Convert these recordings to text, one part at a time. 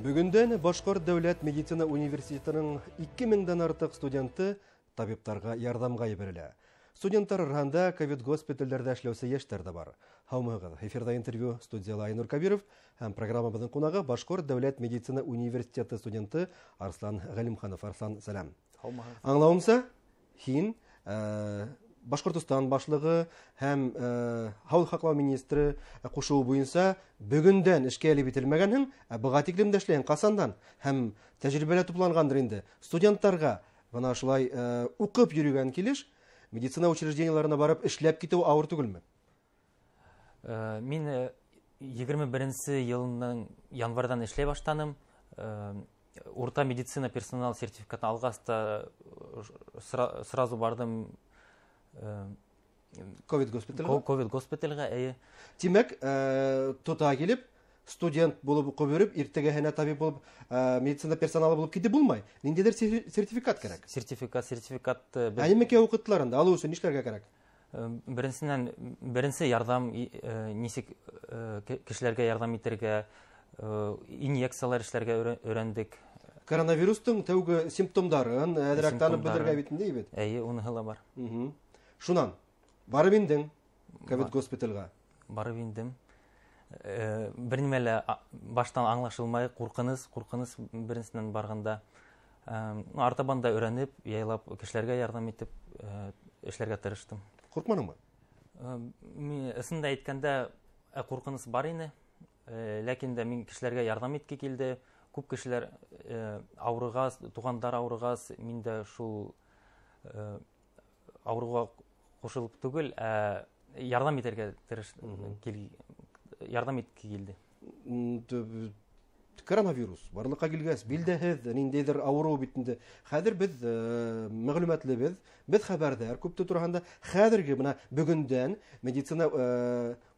Бүгінден Башқұрт дәулет медицина университетінің 2000-ден артық студенті табиптарға ярдамға ебірілі. Студенттар ранда ковид госпитальдерді әшлеусі ештерді бар. Хаумығыз, эфирда интервью студияла Айнур Кабиров, һәм программабыздың қонағы Башқұрт дәулет медицина университеті студенті Арслан Ғалимханов. Арслан, сәлем. Хаумығыз. Аңлауымса, хин Башқұртстан башлығы һәм Хауыл хақлау министрі қошуы бойынса бүгінден ішке әлі бітілмегенің бұға текілімді әшлейін қасандан һәм тәжірибелі тұпланғандыр енді студенттарға ғана шылай ұқып жүрген келеш медицина учрежденияларына барып ішләп кету ауыр түгілмі? Мен 21 елінің январдан ішлей баштаным. Орта медицина персонал сертификатын алғаста сразу бардым ковид госпитальға. Демек, тұта келіп, студент болып оқып өріп, ертеге хәне табип болып, медицина персоналы болып кете болмай. Нендедер сертификат керек? Сертификат. Әнемеке оқыттыларында, алу үшін нешлерге керек? Бірінші ярдам, несек кішілерге ярдам етерге, инъекциялар ішлерге өрендік. Коронавирустың тәугі симптомдарын әдірақтанып бүдірге бетінде ебет? Оны ғыла бар. Шунан, барып индің ковид госпитальға? Барып индім. Бірнемелі баштан аңлашылмай, қорқыныз бірінсінен барғанда. Артабанда өреніп, яйлап, кішілерге ярдам етіп, ішлерге тырыштым. Қорқманың ба? Ісінде айтканда қорқыныз бар ені. Ләкин де мен кішілерге ярдам етке келді. Көп кішілер ауырығаз, туғандар ауырығаз, мен де шул ауырыға қошылып түгіл, ярдам етерге келді. Коронавирус, барлыққа келгәс, білдәһіз, нендейдер ауыру бітінде. Хәдір біз мәғлумәтлі біз хәбәрдәр, көпті тұрғанда, хәдірге бүгінден медицина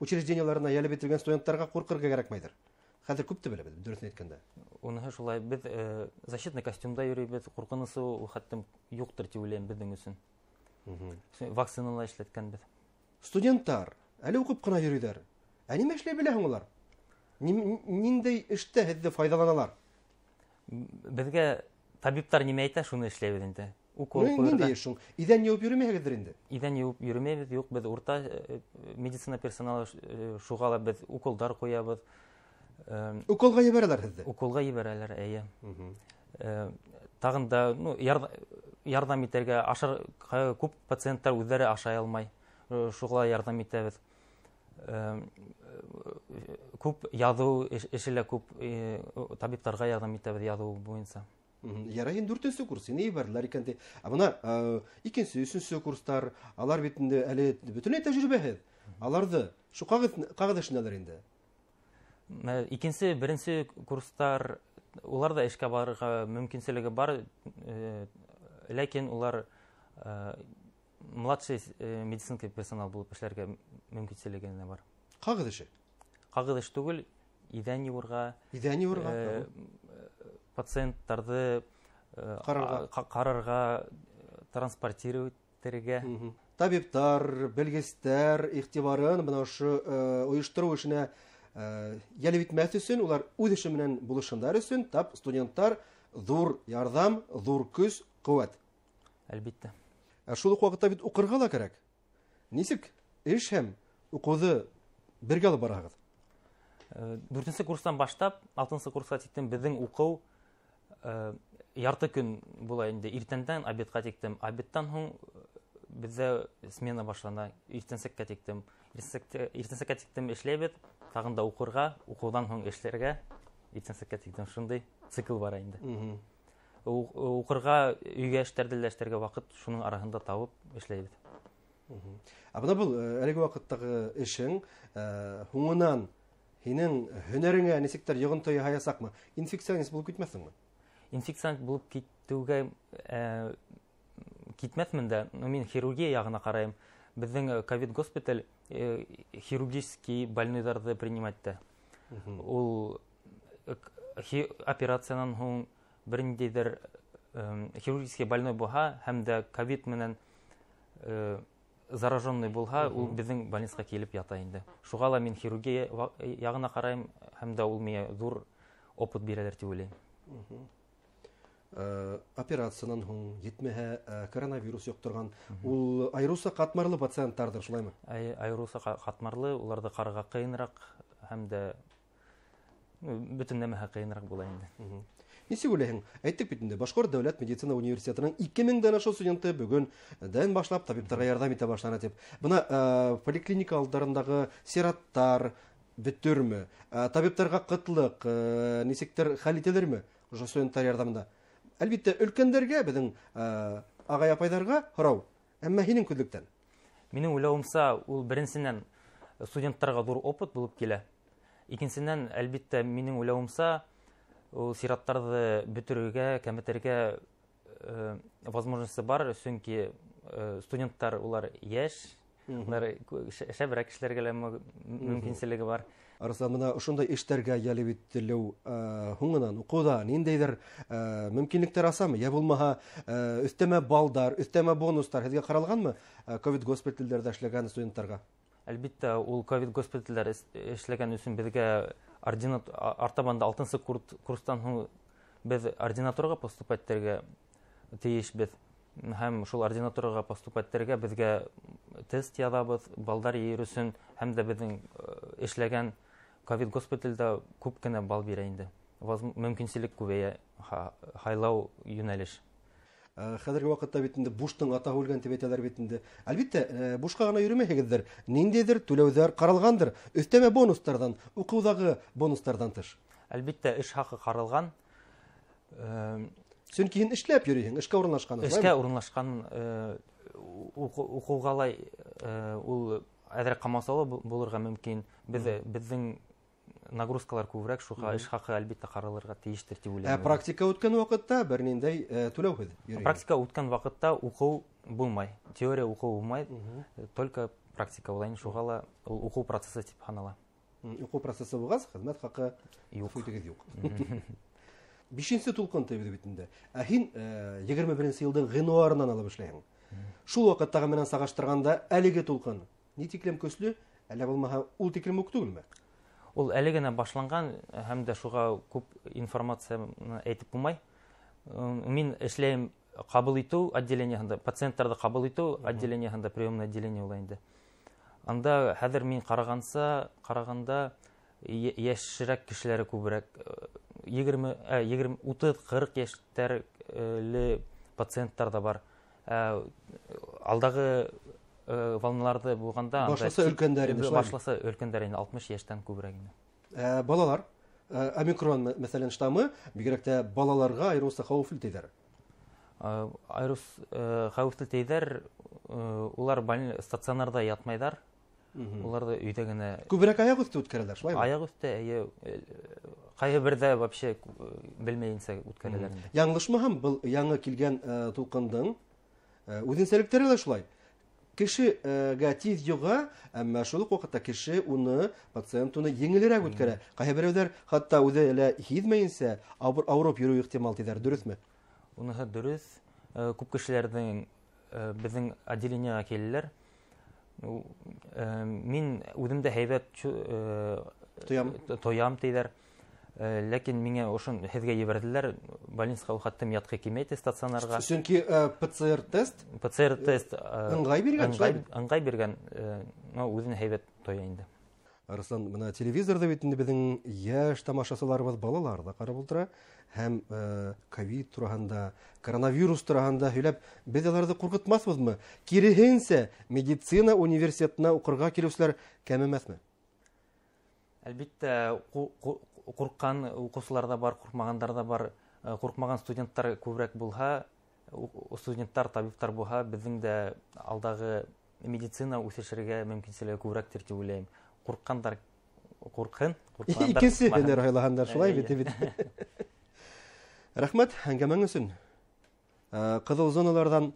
учрежденияларына еліп етілген студенттарға қорқырға керекмейдір. Хәдір көпті білі біз, дұрысын еткенде. Оны шулай, біз защитный костюмда жүрей, біз қорқынысы ұқаттым юқтыр теулейін біздің үшін. Вакциналар ішлеткен біз. Студенттар, әлі оқып қына жүрейдер. Әнеме ішлей біләһің олар? Нендей ішті әдді файдаланалар? Бізге табиптар неме айта, шуны ішлей бізінде. Нендей ішің? Иден еуіп жүрмейгіздір енді? Иден еуіп жүрмейбіз, жоқ, біз орта медицина персоналы шуғала біз уколдар қоябыз. Уколға ебәрәлер хізді? Уколға ебәрәлер, әйе. Тағында ярдам етерге көп пациенттар өздері ашай алмай, шуғала ярдам етебіз. Көп ядуу ішілі көп табиптарға ярдам етебіз ядуу бойынса. Ярайын дүртінсі курсы, не ебәрлер екенде? Абына, икенсі, үшінсі курстар, алар бетінде әлі бүтіне тәжірибе аларды, шу қағыдышыналар енді? Икенсі, бірінші курстар, олар да ішке барыға мүмкінселігі бар, ләкин олар младший медицинский персонал болып ішлерге мүмкінселігіне бар. Қағыдышы? Қағыдыш түгіл, идән еуырға, пациенттарды қарарға, транспортировтерге. Табиптар, белгестер, иқтибарын, ұйыштыру үшіне елевит мәсі олар өз ішіменен бұлышындар үшін, тап студенттар зур ярдам, зур күз, қуат. Әлбетті. Шул уақытта бит оқырға да керек. Несік, еш һәм оқуды бірге алып барағыз? 4-ші курстан баштап, 6-ші курсқа тектім біздің оқу ярты күн болайын де. Иртенден обедқа тектім. Обедтан соң бізде смена башлана. Иртенсекке тектім. Иртенсекке тектім ішлейбет. Тағында оқырға, оқудан соң ішлерге. Иртенсекке тектім. Шындай цикл бар айында. Оқырға үйге іштерділдәштерге вақыт шының арасында тауып ішлейбет. Абына бұл әлігі вақыттағы ішің хуңынан хенің хүнеріңе несектер еғын-тойы хаясақ ма? Инфекционист болып кетмәсің ма? Инфекционист болып кетуге кетмәсмін де, мен хирургия яғына қарайым. Біздің ковид госпиталь хирургический больныйларды приниматты. Ол операциянан соң біріндейдер хирургический больной болға, һәм де ковид менен зараженный болға, ол біздің больницаға келіп ята енді. Шуғала мен хирургия яғына қарайым, һәм де ол мені зур опыт бирәләр дип уйлыйм. Операциянан һуң етмәһә коронавирус юктырган, ул айрыуса катмарлы пациенттардыр, шулаймы? Айрыуса катмарлы, уларда карарга кыенрак һәм дә бөтен нәмәһе кыенрак була инде. Нисек уйлайһың? Әйттек бит инде, Башкорт дәүләт медицина университетының 2000-дән аша студенты бүген дән башлап табибларга ярдәм итә башлана дип. Бuna поликлиника алдарындагы сираттар бөтөрме? Табибларга кытлык нисектер хәл ителерме? Ошо студенттар ярдәмендә. Әлбәттә, өлкәндәргә, безнең агай-апайларга һорау. Әмма һинең күзлектән. Минең уйлавымса, ул беренчедән студентларга зур опыт булып килә. Икенчедән, әлбәттә, минең уйлавымса, ул сираттарны бөтөрүгә, кәметергә возможности бар, чөнки студентлар улар яшь, улар шәбрәк кешеләргә мөмкинчелеге бар. Арыслан, мына ошондай эштәргә ялеп ителү һуңынан укуда ниндәйдер мөмкинлектәр асамы? Я булмаһа, өстәмә балдар, өстәмә бонустар һезгә каралганмы ковид госпитальләрдә эшләгән студентларга? Әлбәттә, ул ковид госпитальләр эшләгән өчен безгә артабанда 6-нчы курстан һуң без ординатурага поступать итәргә тиешбез. Һәм шул ординатурага поступать итәргә безгә тест язабыз, балдар йөрү өчен һәм дә безнең эшләгән ковид госпитальдә күп кенә бал бирә инде. Мөмкинчелек күбәя, хайлау юнәлеш. Хәзерге вакытта бит инде буштың ата үлгән дип әйтәләр бит инде. Әлбәттә, бушка гына йөрмәһегездер. Ниндидер түләүләр каралгандыр. Өстәмә бонустардан, укудагы бонустардан тыш. Әлбәттә, эш хакы каралган. Чөнки һин эшләп йөрисең, эшкә урынлашкан. Эшкә урынлашкан, укугалай ул әҙер камасалы булырга мөмкин. Безнең нагрузкалар күбрәк, шуға эш хакы әлбәттә каралырга тиештер дип уйлыйм. Практика үткән вакытта бер ниндәй түләүһез йөрисең? Практика үткән вакытта укуу булмай. Теория укуу булмай, только практика булайын. Шуға ла ул укуу процессы дип санала. Укуу процессы булгас, хезмәт хакы юк. 5-нче тулкын тәбиде бит инде. Ә һин 21-нче елның гыйнварынан алып эшләйһең. Шул вакыттагы менән сагаштырганда әлеге тулкын ни тиклем көчле, әллә булмаһа ул тиклем үк түгелме? Ул әле генә башланган һәм дә шуга күп информация әйтеп булмай. Мин эшләйм кабул итү отделениеһендә, пациентларны кабул итү отделениеһендә, приемный отделение була инде. Анда хәзер мин караганда яшьрәк кешеләре күбрәк, 20-30-40 яшьтәге пациентлар да бар. Алдагы волналарды булганда башласа өлкәндәр инде, башласа өлкәндәр инде 60 яшьтән күбрәк инде. Балалар, омикрон мәсәлән штаммы, бигрәк тә балаларга айрыуса хәвефле тидер. Хәвефле тидер, улар стационарда ятмайдар. Уларда өйдә генә күбрәк аяк өсте үткәрәләр, шулаймы? Аяк өсте, кайы бердә вообще белмәенсә үткәрәләр инде. Яңлышмаһам, был яңа килгән тулкындың үзенчәлекләре дә шулай. Кешегә тиз юга, әмма шул ук вакытта кеше уны, пациент уны еңелрәк үткәрә. Кайы берәүләр хатта үзе әле һизмәенсә авырып йөрү ихтимал тидер, дөресме? Уныһы дөрес. Күп кешеләрнең безнең отделениегә киләләр. Мин үземдә һәйбәт тоям тидер. Ләкин миңа ошын һезгә ебәрделәр, больницага хаттым ятка килмәйте стационарга. Чөнки ПЦР-тест ыңгай биргән, үзен һәйбәт тоя инде. Арыслан, мына телевизорда бит инде безнең яшь тамашачыларыбыз, балалар да карап утыра, һәм ковид турында, коронавирус турында һөйләп, без аларны куркытмасбызмы? Киресенчә, медицина университетына укырга килүчеләр кәмемәсме? Әлбәттә, курккан укучылар да бар, куркмагандар да бар. Куркмаган студентлар күбрәк булһа, студентлар, табиблар булһа, безнең дә алдагы медицина үсешергә мөмкинчелеге күбрәктер дип уйлыйм. Курккандар куркын, курккандар. Икенче һөнәр хайлагандар, шулай бит. Рәхмәт, әңгәмәң өчен. Кызыл зоналардан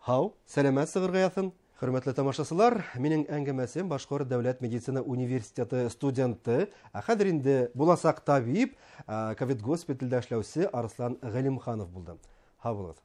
һау, сәламәт сыгырга ясын. Хөрмәтле тамашачылар, минең әңгәмәсем Башкорт дәүләт медицина университеты студенты, хәзер инде буласак табиб, ковид госпитальдә эшләүче Арслан Галимханов булды. Һау булыгыз.